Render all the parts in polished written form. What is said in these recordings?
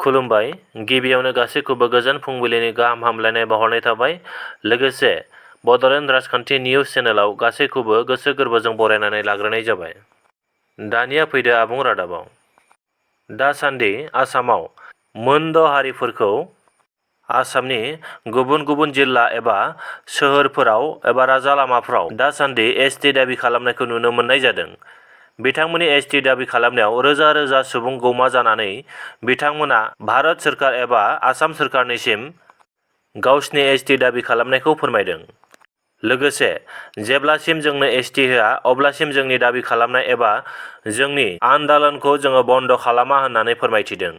खुलुमबाय। गिबियावनो गासैखौबो गोजोन फुंबिलिनि गाहाम हामलायनाय बावहरनाय थाबाय। लोगोसे बड'लेण्ड राजखान्थि निउज चेनेलाव गासैखौबो गोसो गोरबोजों बरायनानै लाग्रोनाय जाबाय। दानिया फैदो आबुं रादाबाव। दासान्दि आसामाव मोनद' हारिफोरखौ आसामनि गुबुन गुबुन जिल्ला एबा सोहोरफोराव एबा राजा लामाफोराव दासान्दि एसटि दाबि खालामनायखौ नुनो मोननाय जादों। बिथांमोननि एसटि दाबि खालामनायाव रोजा रोजा सुबुं गमा जानानै बिथांमोना भारत सोरखार एबा आसाम सोरखारनिसिम गावसिनि एसटि दाबि खालामनायखौ फोरमायदों। लोगोसे जेब्लासिम जोंनो एसटि होआ अब्लासिम जोंनि दाबि खालामनाय एबा जोंनि आन्दालनखौ जोङो बन्द खालामा होननानै फोरमायथिदों।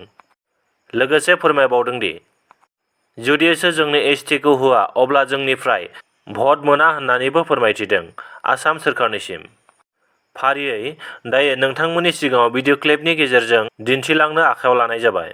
लोगोसे फोरमायबावदों दि जुदिसो जोंनो एसटिखौ होआ अब्ला जोंनिफ्राय भट मोना होननानैबो फोरमायथिदों आसाम सोरखारनिसिम। फारियै दायो नोंथांमोननि सिगाङाव भिडिअ क्लिपनि गेजेरजों दिन्थिलांनो आखायाव लानाय जाबाय।